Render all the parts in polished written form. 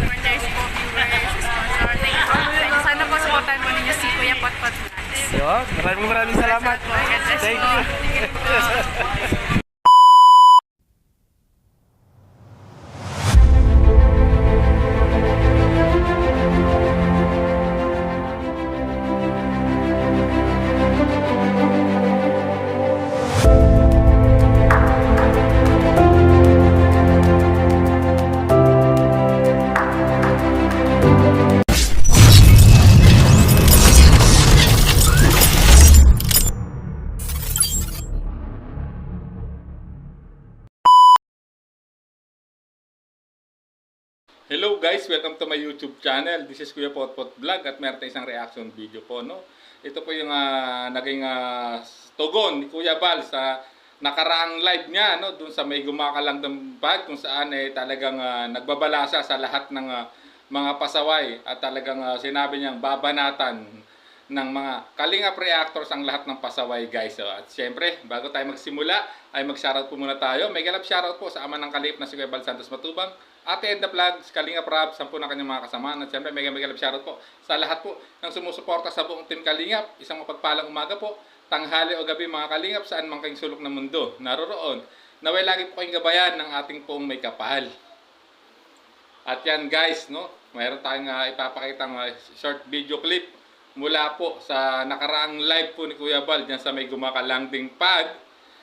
supporters po, viewers, sponsor. Thank you so much. Sana po supportan mo ninyo si Kuya Potpot Vlogs. Yun, maraming salamat. Thank you. Hello guys, welcome to my YouTube channel. This is Kuya Potpot Vlog at meron tayong isang reaction video po, no. Ito po yung naging tugon ni Kuya Bal sa nakaraang live niya, no, doon sa may gumakalang bag kung saan talagang nagbabalasa sa lahat ng mga pasaway at talagang sinabi niyang babanatan ng mga Kalingap reactors ang lahat ng pasaway, guys. So, at syempre, bago tayo magsimula, ay mag-shoutout po muna tayo. May galap shoutout po sa ama ng Kalingap na si Kuya Bal Santos Matubang, Ate Edna Vlogs, Kalingap Rab, 10 na kanyang mga kasama. At syempre, may galap shoutout po sa lahat po ng sumusuporta sa buong Team Kalingap. Isang mapagpalang umaga po, tanghali o gabi mga Kalingap, saan man kayong sulok ng mundo naroroon. Naway lagi po kayong gabayan ng ating pong may kapal. At yan guys, no, mayroon tayong ipapakitang short video clip mula po sa nakaraang live po ni Kuya Bal dyan sa may gumakalanding pad,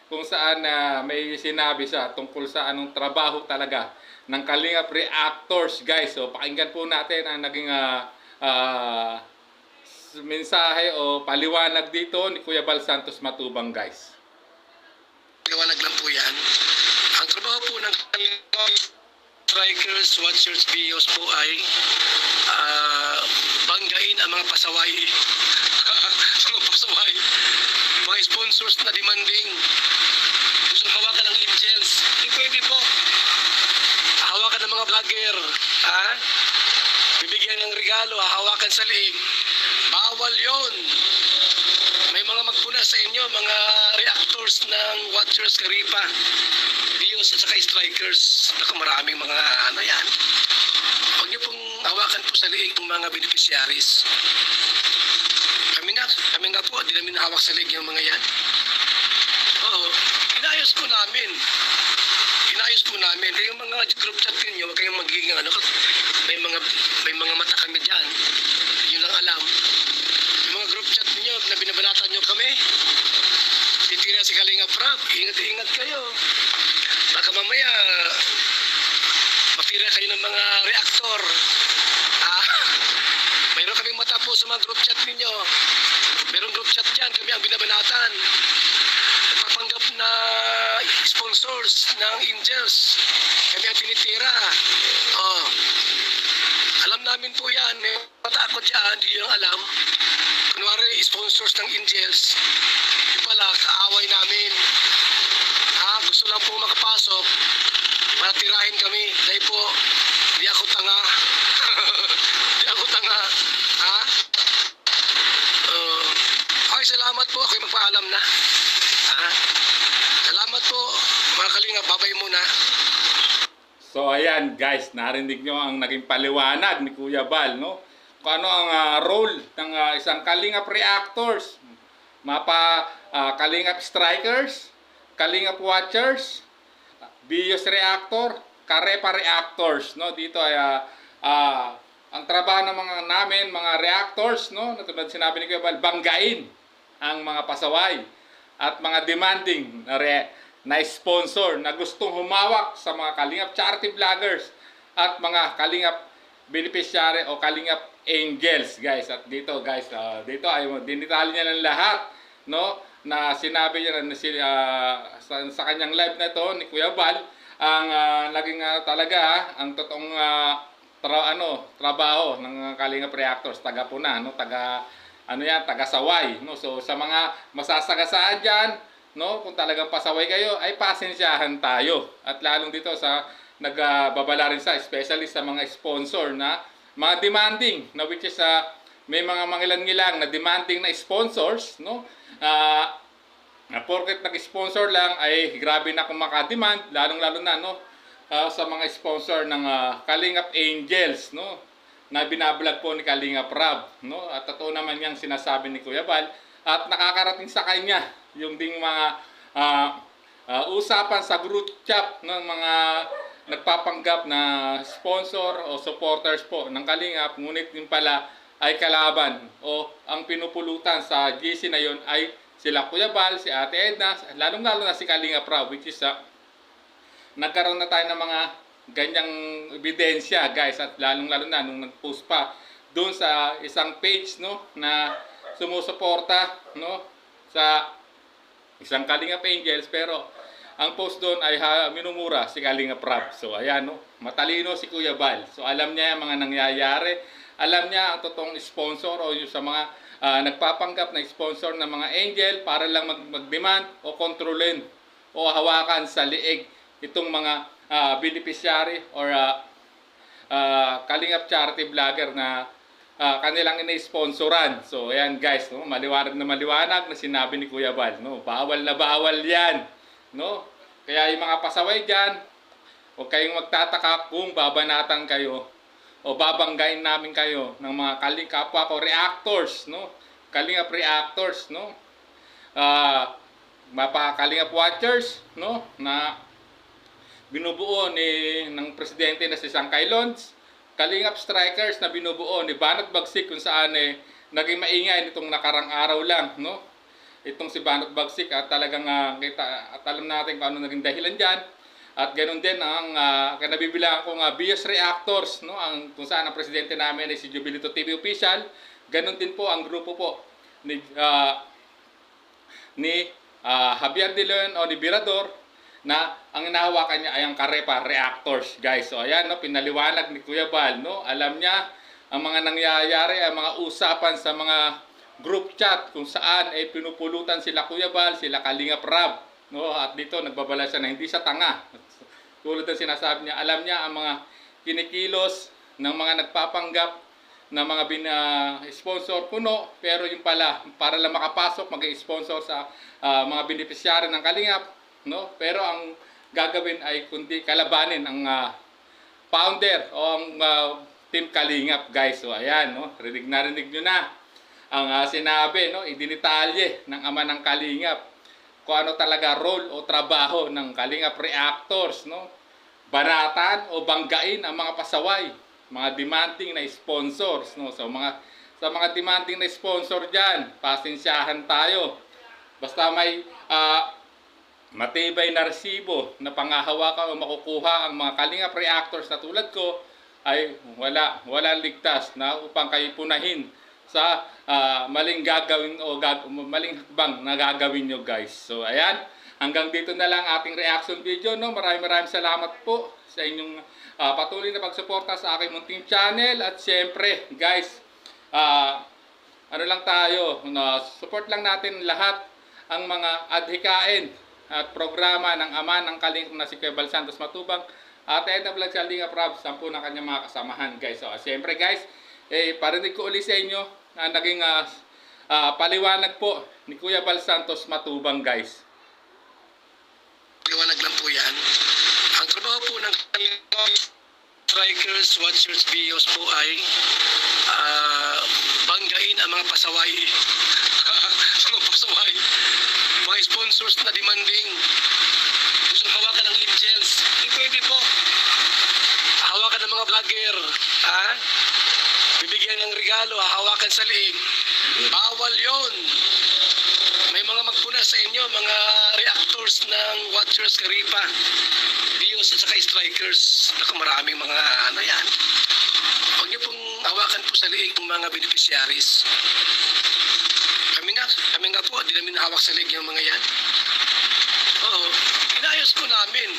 kung saan may sinabi siya tungkol sa anong trabaho talaga ng Kalingap reactors, guys. So pakinggan po natin ang naging mensahe o paliwanag dito ni Kuya Bal Santos Matubang, guys. Paliwanag lang po yan. Ang trabaho po ng strikers, watchers, videos po ay banggain ang mga pasaway. Mga pasaway. Mga sponsors na demanding. Gusto hawakan ng angels. Hindi pwede po. Hawakan ng mga vlogger. Bibigyan ng regalo, hawakan sa liig. Bawal yon. May mga magpuna sa inyo, mga reactors ng watchers, karipa, videos at saka strikers. Naku, maraming mga yan. Huwag niyo pong hawakan po sa liig ng mga beneficiaries. Kami nga po, di namin hawak sa liig yung mga yan. Oo, inayos po namin. Kaya yung mga group chat ninyo, huwag kayong magiging may mga mata kami dyan. Yun lang alam. Yung mga group chat ninyo, na binabanatan nyo kami, titira si Kalingap Rab, ingat kayo. Baka mamaya, mapira kayo ng mga reactor. Mayroon kaming mata po sa mga group chat ninyo. Mayroong group chat dyan, kami ang binabanatan. Nagpapanggap na sponsors ng angels. Kami ang tinitira. Alam namin po yan. May matakot dyan, hindi nyo alam. Kunwari, sponsors ng angels. Yung pala, kaaway namin. Gusto lang po makapasok para tirahin kami. Dahil po, di ako tanga. Di ako tanga. Okay, salamat po. Ako'y magpaalam na. Salamat po, mga Kalingap. Babay muna. So ayan guys, narinig nyo ang naging paliwanag ni Kuya Bal, no? Kung ano ang role ng isang Kalingap reactors, Kalingap strikers, Kalingap watchers, videos reactor, karepa reactors, no? Dito ay ang trabaho ng mga reactors, no? Natulad sinabi ni Kuya Bal, banggain ang mga pasaway at mga demanding na sponsor na gustong humawak sa mga Kalingap charity vloggers at mga Kalingap beneficiary o Kalingap angels, guys. At dito guys, dito ay dinitalya niya ng lahat, no, na sinabi niya sa kanyang live na ito ni Kuya Bal ang naging talaga ang totoong trabaho ng Kalingap reactors, taga puna, no, taga saway, no. So sa mga masasagasaan diyan, no, kung talagang pasaway kayo, ay pasensyahan tayo. At lalong dito sa nagbabala rin sa, especially sa mga sponsor na mga demanding, na which is may mga mangilan-ngilang na demanding na sponsors, no, na porket nag-sponsor lang ay grabe na kung makademand, lalong-lalo na, no, sa mga sponsor ng Kalingap Angels, no? Na binablog po ni Kalingap Rab, no? At totoo naman yang sinasabi ni Kuya Bal at nakakarating sa kanya yung ding mga usapan sa group chat ng mga nagpapanggap na sponsor o supporters po ng Kalingap, ngunit din pala ay kalaban o ang pinupulutan sa GC na yon ay sila Kuya Bal, si Ate Edna, lalong-lalo na si Kalingap Rab, which is nagkaroon na tayo ng mga ganyang ebidensya, guys, at lalong-lalo na nung nag-post pa doon sa isang page, no, na sumusuporta, no, sa isang Kalingap Angels, pero ang post doon ay minumura si Kalingap Rab. So ayan, no, matalino si Kuya Bal. So alam niya yung mga nangyayari, alam niya ang totoong sponsor o yung sa mga nagpapanggap na sponsor ng mga angel para lang mag-demand o kontrolin o hawakan sa liig itong mga beneficiary or Kalingap charity vlogger na kanilang ina-sponsoran. So ayan guys, no, maliwanag na sinabi ni Kuya Bal, no, bawal na bawal yan, no? Kaya yung mga pasaway diyan, huwag kayong magtataka kung babanatan kayo o babanggain namin kayo ng mga kapwa ko reactors, no? Kalingap reactors, no? Kalingap watchers, no, na binubuo ng presidente na si Sangkay Lons, Kalingap strikers na binubuo ni Banat Bagsik, kung saan naging maingay nitong nakarang araw lang, no? Itong si Banat Bagsik at talagang at alam natin kung ano naging dahilan diyan. At ganoon din ang kanabibilangan kong BS reactors, no, ang kung saan ang presidente namin ay si Jubilito TV official. Ganoon din po ang grupo po ni Javier De Leon o ni Virador, na ang inahawakan niya ay ang Karepa reactors, guys. So ayan, no, pinaliwanag ni Kuya Bal, no, alam niya ang mga nangyayari, ang mga usapan sa mga group chat kung saan ay pinupulutan sila Kuya Bal, sila Kalingap Rab, no, at dito nagbabala siya na hindi siya tanga. Tulad ng sinasabi niya, alam niya ang mga kinikilos ng mga nagpapanggap na mga sponsor puno, pero yung pala para lang makapasok mag-sponsor sa mga beneficiary ng Kalingap, no? Pero ang gagawin ay kundi kalabanin ang founder o ang Team Kalingap, guys. So ayan, no, rinig nyo na ang sinabi, no, idinitalye ng ama ng Kalingap kung ano talaga role o trabaho ng Kalingap reactors, no? Banatan o banggain ang mga pasaway, mga demanding na sponsors, no? So sa mga demanding na sponsor diyan, pasensyahan tayo. Basta may matibay na resibo na pangahawakan o makukuha ang mga Kalingap reactors na tulad ko, ay walang ligtas na upang kayo punahin sa maling gagawin o maling hakbang na gagawin nyo, guys. So ayan, hanggang dito na lang ating reaction video, no. Maraming salamat po sa inyong patuloy na pagsuporta sa aking munting channel. At syempre guys, ano lang tayo, support lang natin lahat ang mga adhikain at programa ng ama ng Kalingap na si Kuya Bal Santos Matubang at Edna Vlog sa Kalingap Rab, 10 na kanyang mga kasamahan, guys. So syempre guys, parinig ko ulit sa inyo na naging paliwanag po ni Kuya Bal Santos Matubang, guys. Paliwanag lang po yan. Ang trabaho po ng strikers, watchers, videos po ay banggain ang mga pasaway. Mga pasaway. Mga sponsors na demanding. Gusto hawakan ng angels. Hindi pwede po. Hawakan ng mga vlogger. Bibigyan ng regalo, hahawakan sa liig. Bawal yon. May mga magpuna sa inyo, mga reactors ng watchers, Karipa, bios at saka strikers. Naku, maraming mga ano yan. Huwag niyo pong hawakan po sa liig ng mga beneficiaries. Kami nga po, di namin hawak sa liig yung mga yan. Oo, inayos po namin.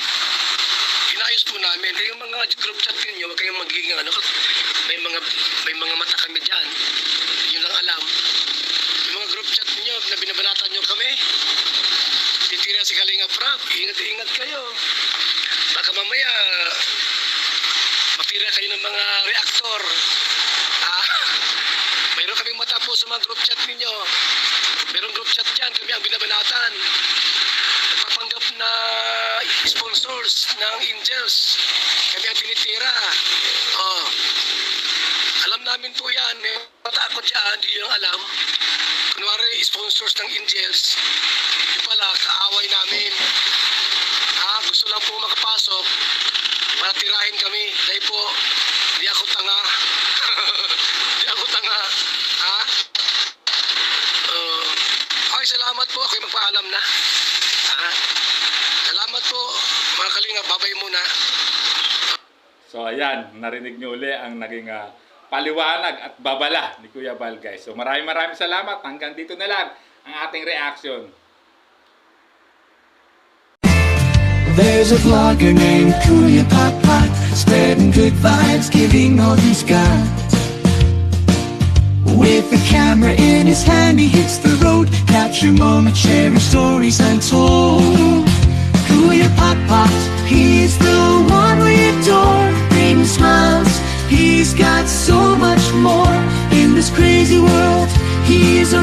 Kaya yung mga group chat ninyo, huwag kayong magiging ano, may mga mata kami dyan. Yun lang alam. Yung mga group chat ninyo, na binabanatan nyo kami, titira si Kalingap Rab, ingat kayo. Baka mamaya, mapira kayo ng mga reactor. Mayroon kaming mata po sa mga group chat ninyo. Mayroong group chat dyan, kami ang binabanatan. Nagpapanggap na sponsors ng Angels. Kami ang tinitira. Oh. Alam namin po yan. May patakot dyan, hindi yung alam. Kunwari, sponsors ng Angels. Yung pala, kaaway namin. Gusto lang po makapasok para tirahin kami. Dahil po, hindi ako tanga. Hindi ako tanga. Okay, salamat po. Ako'y magpaalam na. Salamat po, mga kalinga. Babay muna. So ayan, narinig nyo uli ang naging paliwanag at babala ni Kuya Bal, guys. So maraming salamat. Hanggang dito na lang ang ating reaction. There's a vlogger named Kuya Pot, spreading good vibes, giving all he's got. With a camera in his hand, he hits the road, capture moments, sharing stories untold. Kuya Pot, he's the one we adore, bring smiles, he's got so much more. In this crazy world, he is a